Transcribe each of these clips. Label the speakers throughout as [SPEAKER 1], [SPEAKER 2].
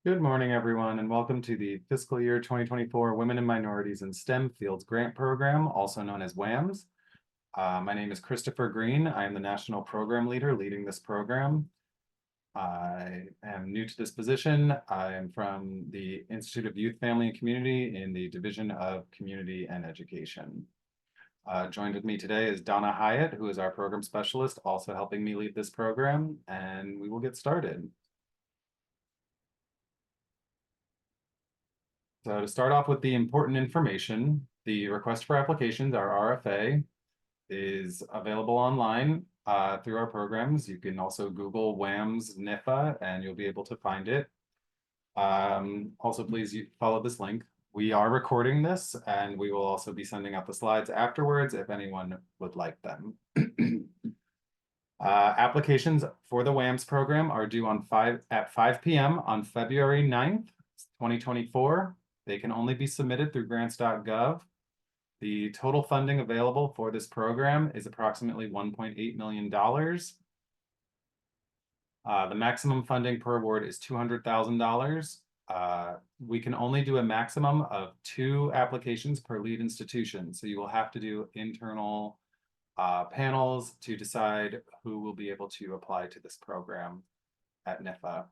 [SPEAKER 1] Good morning, everyone, and welcome to the fiscal year 2024 Women and Minorities in STEM Fields Grant Program, also known as WAMS. My name is Christopher Green. I am the National Program Leader leading this program. I am new to this position. I am from the Institute of Youth, Family, and Community in the Division of Community and Education. Joined with me today is Donna Hyatt, who is our program specialist, also helping me lead this program, and we will get started. So to start off with the important information, the request for applications, our RFA, is available online through our programs. You can also Google WAMS NIFA and you'll be able to find it. Also, please follow this link. We are recording this and we will also be sending out the slides afterwards if anyone would like them. Applications for the WAMS program are due at 5 p.m. on February 9th, 2024. They can only be submitted through grants.gov. The total funding available for this program is approximately $1.8 million. The maximum funding per award is $200,000. We can only do a maximum of 2 applications per lead institution. So you will have to do internal panels to decide who will be able to apply to this program at NIFA.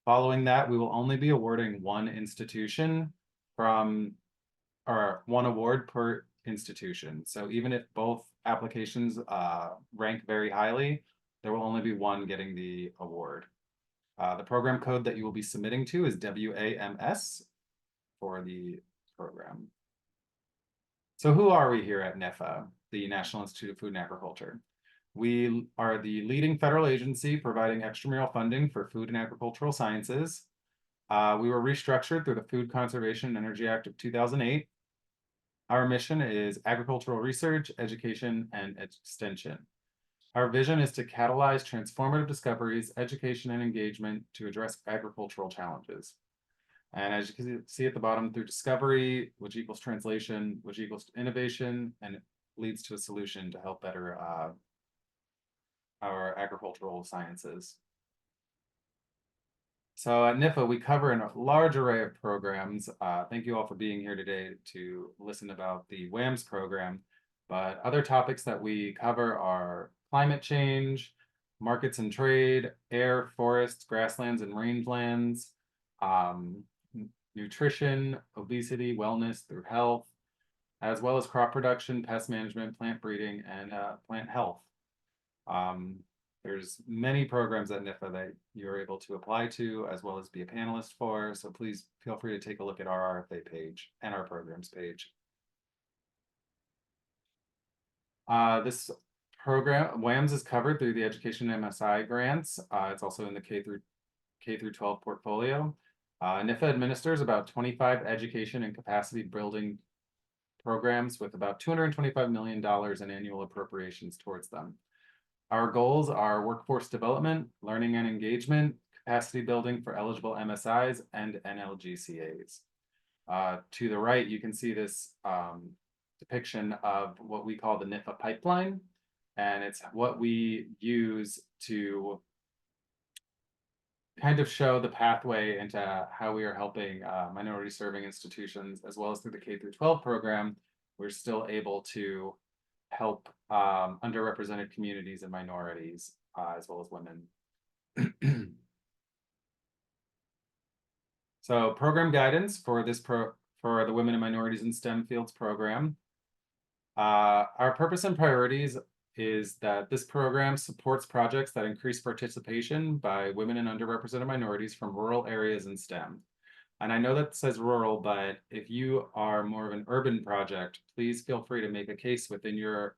[SPEAKER 1] Following that, we will only be awarding 1 institution or 1 award per institution. So even if both applications rank very highly, there will only be 1 getting the award. The program code that you will be submitting to is WAMS for the program. So who are we here at NIFA, the National Institute of Food and Agriculture? We are the leading federal agency providing extramural funding for food and agricultural sciences. We were restructured through the Food Conservation and Energy Act of 2008. Our mission is agricultural research, education, and extension. Our vision is to catalyze transformative discoveries, education, and engagement to address agricultural challenges. And as you can see at the bottom, through discovery, which equals translation, which equals innovation, and it leads to a solution to help better our agricultural sciences. So at NIFA, we cover a large array of programs. Thank you all for being here today to listen about the WAMS program. But other topics that we cover are climate change, markets and trade, air, forests, grasslands, and rangelands, nutrition, obesity, wellness through health, as well as crop production, pest management, plant breeding, and plant health. There's many programs at NIFA that you're able to apply to, as well as be a panelist for. So please feel free to take a look at our RFA page and our programs page. This program, WAMS, is covered through the Education MSI grants. It's also in the K through 12 portfolio. NIFA administers about 25 education and capacity building programs with about $225 million in annual appropriations towards them. Our goals are workforce development, learning and engagement, capacity building for eligible MSIs and NLGCAs. To the right, you can see this depiction of what we call the NIFA pipeline, and it's what we use to kind of show the pathway into how we are helping minority serving institutions, as well as through the K through 12 program. We're still able to help underrepresented communities and minorities, as well as women. So program guidance for for the Women and Minorities in STEM Fields program. Our purpose and priorities is that this program supports projects that increase participation by women and underrepresented minorities from rural areas in STEM. And I know that says rural, but if you are more of an urban project, please feel free to make a case within your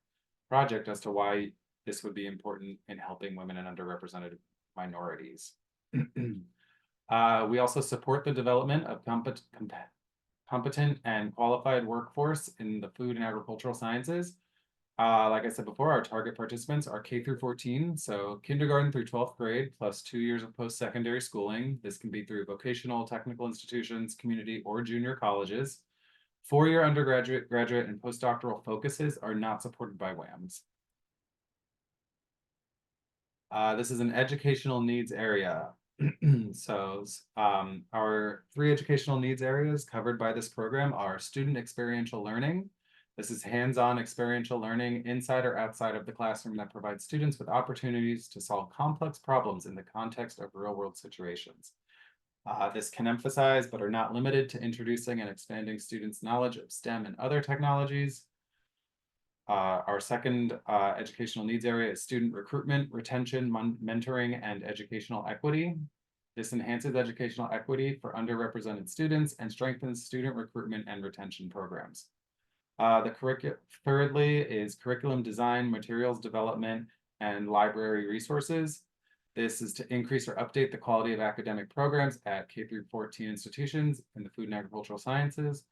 [SPEAKER 1] project as to why this would be important in helping women and underrepresented minorities. We also support the development of competent and qualified workforce in the food and agricultural sciences. Like I said before, our target participants are K through 14, so kindergarten through 12th grade, plus 2 years of post-secondary schooling. This can be through vocational, technical institutions, community, or junior colleges. 4-year undergraduate, graduate, and postdoctoral focuses are not supported by WAMS. This is an educational needs area. So our 3 educational needs areas covered by this program are student experiential learning. This is hands-on experiential learning inside or outside of the classroom that provides students with opportunities to solve complex problems in the context of real-world situations. This can emphasize, but are not limited to, introducing and expanding students' knowledge of STEM and other technologies. Our second educational needs area is student recruitment, retention, mentoring, and educational equity. This enhances educational equity for underrepresented students and strengthens student recruitment and retention programs. Thirdly is curriculum design, materials development, and library resources. This is to increase or update the quality of academic programs at K-14 institutions in the food and agricultural sciences,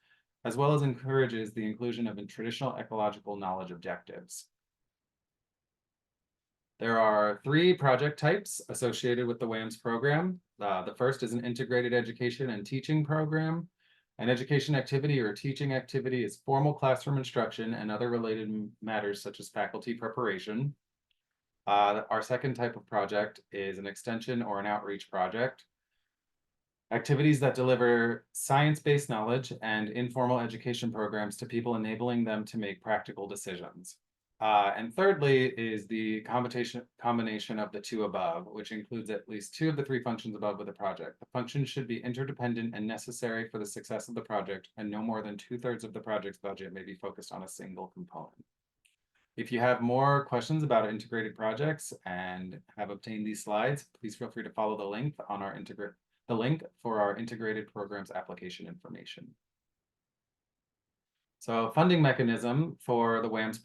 [SPEAKER 1] as well as encourages the inclusion of traditional ecological knowledge objectives. There are 3 project types associated with the WAMS program. The first is an integrated education and teaching program. An education activity or teaching activity is formal classroom instruction and other related matters such as faculty preparation. Our second type of project is an extension or an outreach project. Activities that deliver science-based knowledge and informal education programs to people, enabling them to make practical decisions. And thirdly is the combination of the 2 above, which includes at least 2 of the 3 functions above with the project. The functions should be interdependent and necessary for the success of the project, and no more than 2/3 of the project's budget may be focused on a single component. If you have more questions about integrated projects and have obtained these slides, please feel free to follow the link on our link for our integrated programs application information. So funding mechanism for the WAMS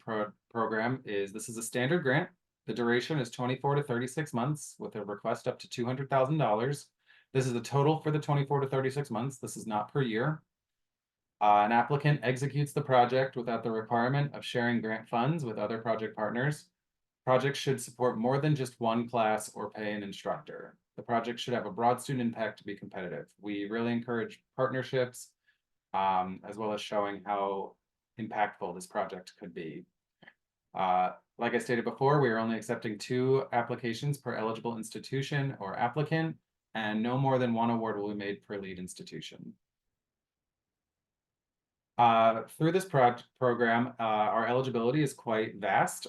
[SPEAKER 1] program is, this is a standard grant. The duration is 24 to 36 months with a request up to $200,000. This is the total for the 24 to 36 months. This is not per year. An applicant executes the project without the requirement of sharing grant funds with other project partners. Projects should support more than just one class or pay an instructor. The project should have a broad student impact to be competitive. We really encourage partnerships, as well as showing how impactful this project could be. Like I stated before, we are only accepting 2 applications per eligible institution or applicant, and no more than 1 award will be made per lead institution. Through this program, our eligibility is quite vast.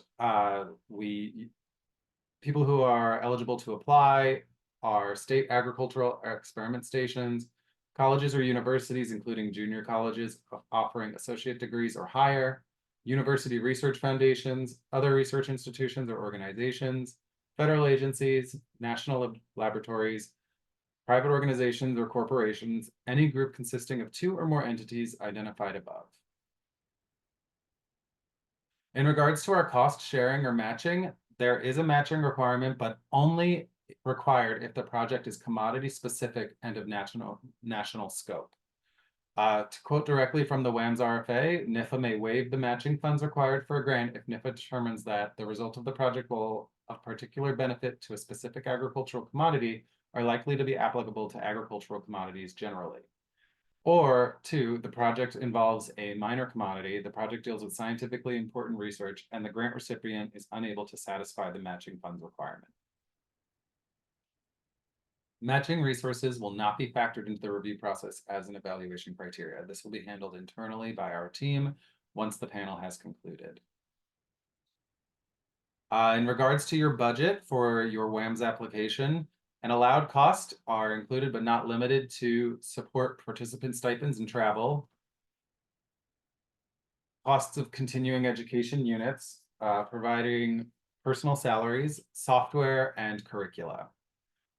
[SPEAKER 1] People who are eligible to apply are state agricultural experiment stations, colleges or universities, including junior colleges offering associate degrees or higher, university research foundations, other research institutions or organizations, federal agencies, national laboratories, private organizations or corporations, any group consisting of 2 or more entities identified above. In regards to our cost sharing or matching, there is a matching requirement, but only required if the project is commodity specific and of national scope. To quote directly from the WAMS RFA, NIFA may waive the matching funds required for a grant if NIFA determines that the result of the project will of particular benefit to a specific agricultural commodity are likely to be applicable to agricultural commodities generally. Or 2, the project involves a minor commodity, the project deals with scientifically important research, and the grant recipient is unable to satisfy the matching funds requirement. Matching resources will not be factored into the review process as an evaluation criteria. This will be handled internally by our team once the panel has concluded. In regards to your budget for your WAMS application, an allowed cost are included but not limited to support participant stipends and travel, costs of continuing education units, providing personal salaries, software, and curricula.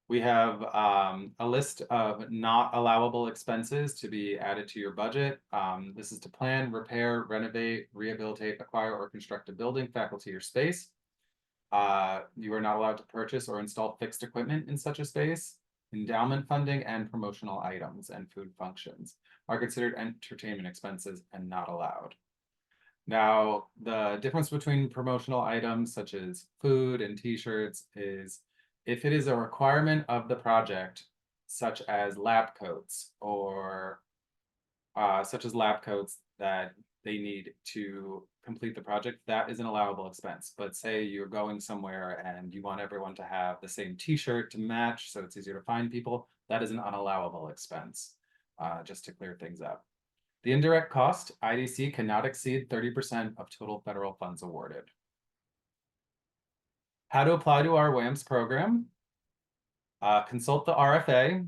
[SPEAKER 1] We have a list of not allowable expenses to be added to your budget. This is to plan, repair, renovate, rehabilitate, acquire, or construct a building, faculty, or space. You are not allowed to purchase or install fixed equipment in such a space. Endowment funding and promotional items and food functions are considered entertainment expenses and not allowed. Now, the difference between promotional items such as food and t-shirts is if it is a requirement of the project, such as lab coats or that they need to complete the project, that is an allowable expense. But say you're going somewhere and you want everyone to have the same t-shirt to match so it's easier to find people, that is an unallowable expense, just to clear things up. The indirect cost, IDC cannot exceed 30% of total federal funds awarded. How to apply to our WAMS program? Consult the RFA.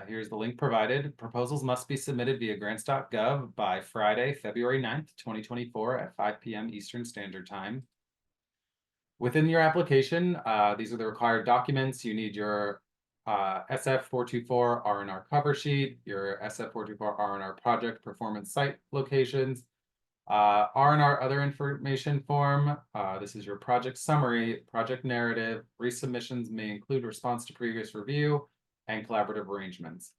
[SPEAKER 1] Here's the link provided. Proposals must be submitted via grants.gov by Friday, February 9th, 2024 at 5 p.m. Eastern Standard Time. Within your application, these are the required documents. You need your SF424 R&R cover sheet, your SF424 R&R project performance site locations, R&R other information form. This is your project summary, project narrative. Resubmissions may include response to previous review and collaborative arrangements.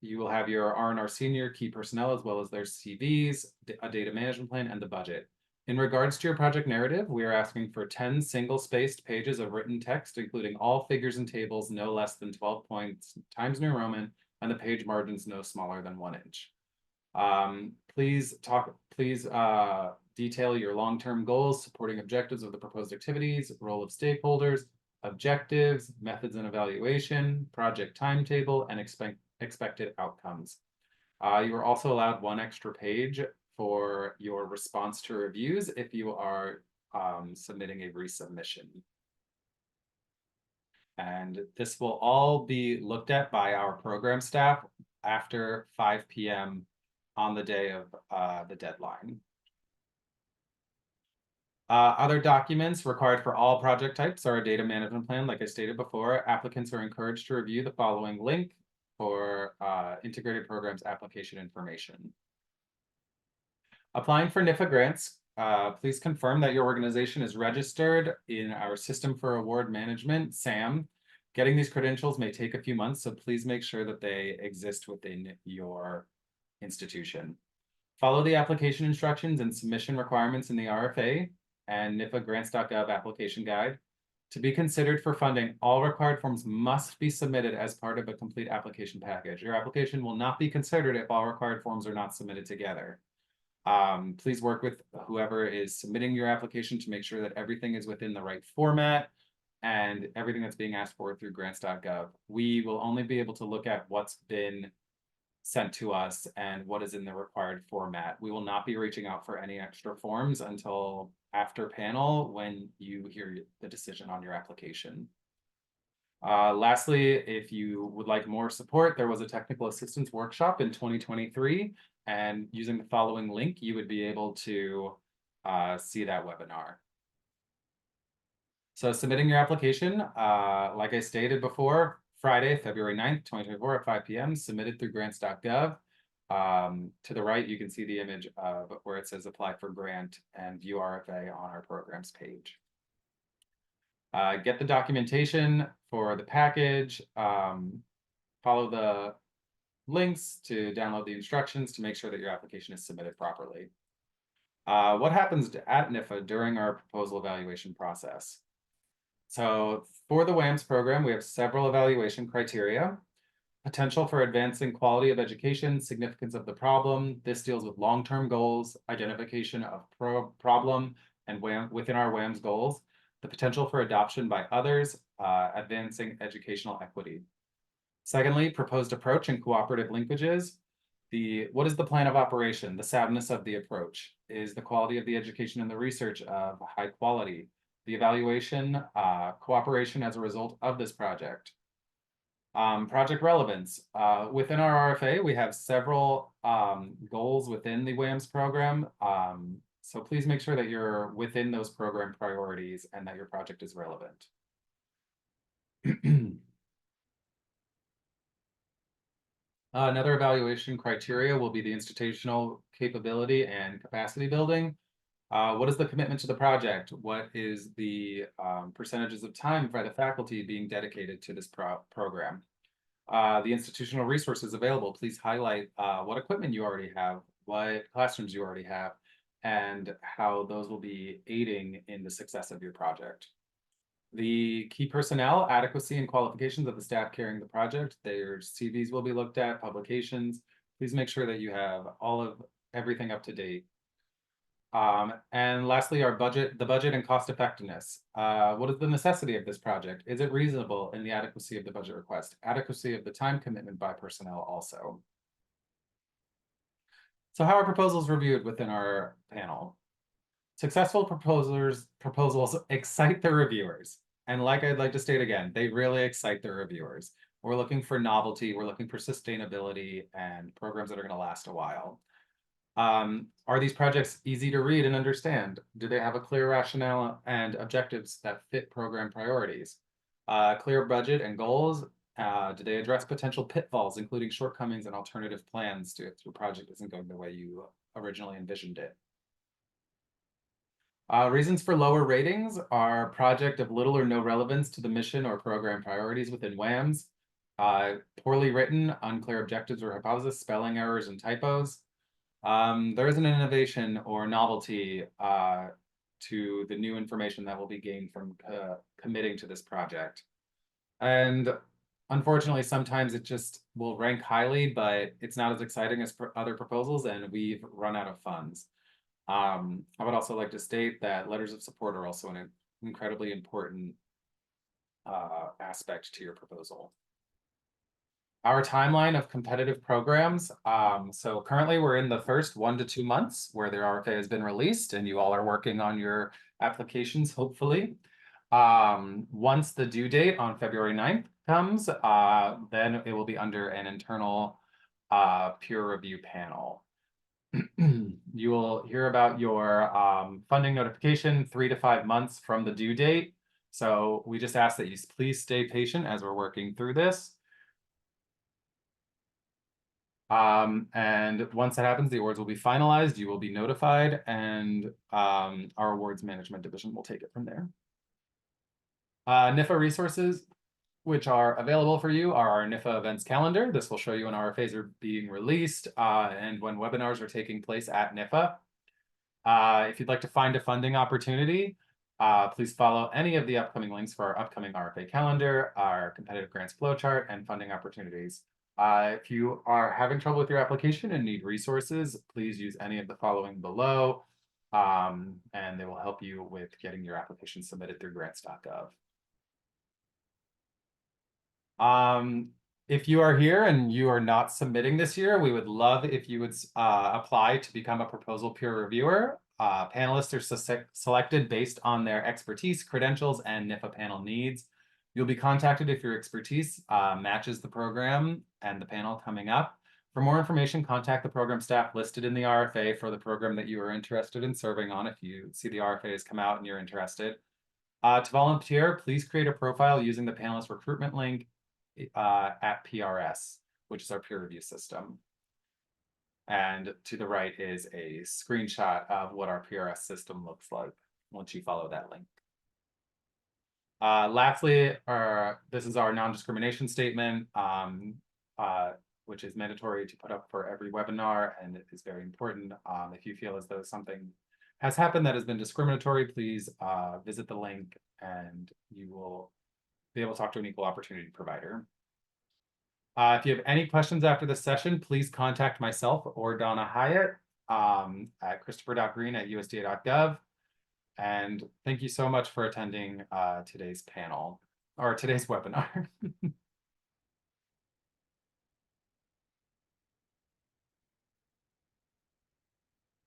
[SPEAKER 1] You will have your R&R senior key personnel as well as their CVs, a data management plan, and the budget. In regards to your project narrative, we are asking for 10 single-spaced pages of written text, including all figures and tables no less than 12 points, Times New Roman, and the page margins no smaller than 1 inch. Please detail your long-term goals, supporting objectives of the proposed activities, role of stakeholders, objectives, methods and evaluation, project timetable, and expected outcomes. You are also allowed 1 extra page for your response to reviews if you are submitting a resubmission. And this will all be looked at by our program staff after 5 p.m. on the day of the deadline. Other documents required for all project types are a data management plan. Like I stated before, applicants are encouraged to review the following link for integrated programs application information. Applying for NIFA grants, please confirm that your organization is registered in our System for Award Management, SAM. Getting these credentials may take a few months, so please make sure that they exist within your institution. Follow the application instructions and submission requirements in the RFA and NIFA grants.gov application guide. To be considered for funding, all required forms must be submitted as part of a complete application package. Your application will not be considered if all required forms are not submitted together. Please work with whoever is submitting your application to make sure that everything is within the right format and everything that's being asked for through grants.gov. We will only be able to look at what's been sent to us and what is in the required format. We will not be reaching out for any extra forms until after panel when you hear the decision on your application. Lastly, if you would like more support, there was a technical assistance workshop in 2023, and using the following link, you would be able to see that webinar. So submitting your application, like I stated before, Friday, February 9th, 2024 at 5 p.m. submitted through grants.gov. To the right, you can see the image of where it says apply for grant and view RFA on our programs page. Get the documentation for the package, follow the links to download the instructions to make sure that your application is submitted properly. What happens at NIFA during our proposal evaluation process? So for the WAMS program, we have several evaluation criteria. Potential for advancing quality of education, significance of the problem. This deals with long-term goals, identification of problem and within our WAMS goals. The potential for adoption by others, advancing educational equity. Secondly, proposed approach and cooperative linkages. What is the plan of operation? The soundness of the approach. Is the quality of the education and the research of high quality? The evaluation, cooperation as a result of this project. Project relevance. Within our RFA, we have several goals within the WAMS program. So please make sure that you're within those program priorities and that your project is relevant. Another evaluation criteria will be the institutional capability and capacity building. What is the commitment to the project? What is the percentages of time by the faculty being dedicated to this program? The institutional resources available, please highlight what equipment you already have, what classrooms you already have, and how those will be aiding in the success of your project. The key personnel, adequacy and qualifications of the staff carrying the project. Their CVs will be looked at, publications. Please make sure that you have everything up to date. And lastly, the budget and cost effectiveness. What is the necessity of this project? Is it reasonable in the adequacy of the budget request? Adequacy of the time commitment by personnel also. So how are proposals reviewed within our panel? Successful proposals excite their reviewers. And like I'd like to state again, they really excite their reviewers. We're looking for novelty, we're looking for sustainability and programs that are going to last a while. Are these projects easy to read and understand? Do they have a clear rationale and objectives that fit program priorities? Clear budget and goals? Do they address potential pitfalls, including shortcomings and alternative plans if your project isn't going the way you originally envisioned it? Reasons for lower ratings are project of little or no relevance to the mission or program priorities within WAMS, poorly written, unclear objectives or hypotheses, spelling errors and typos. There isn't an innovation or novelty to the new information that will be gained from committing to this project. And unfortunately, sometimes it just will rank highly, but it's not as exciting as other proposals, and we've run out of funds. I would also like to state that letters of support are also an incredibly important aspect to your proposal. Our timeline of competitive programs. So currently we're in the first 1 to 2 months where the RFA has been released and you all are working on your applications, hopefully. Once the due date on February 9th comes, then it will be under an internal peer review panel. You will hear about your funding notification 3 to 5 months from the due date. So we just ask that you please stay patient as we're working through this. And once that happens, the awards will be finalized, you will be notified, and our awards management division will take it from there. NIFA resources, which are available for you, are our NIFA events calendar. This will show you when RFAs are being released and when webinars are taking place at NIFA. If you'd like to find a funding opportunity, please follow any of the upcoming links for our upcoming RFA calendar, our competitive grants flowchart, and funding opportunities. If you are having trouble with your application and need resources, please use any of the following below, and they will help you with getting your application submitted through grants.gov. If you are here and you are not submitting this year, we would love if you would apply to become a proposal peer reviewer. Panelists are selected based on their expertise, credentials, and NIFA panel needs. You'll be contacted if your expertise matches the program and the panel coming up. For more information, contact the program staff listed in the RFA for the program that you are interested in serving on if you see the RFAs come out and you're interested. To volunteer, please create a profile using the panelist recruitment link at PRS, which is our peer review system. And to the right is a screenshot of what our PRS system looks like once you follow that link. Lastly, this is our non-discrimination statement, which is mandatory to put up for every webinar, and it is very important. If you feel as though something has happened that has been discriminatory, please visit the link and you will be able to talk to an equal opportunity provider. If you have any questions after this session, please contact myself or Donna Hyatt at christopher.green@usda.gov. And thank you so much for attending today's panel or today's webinar.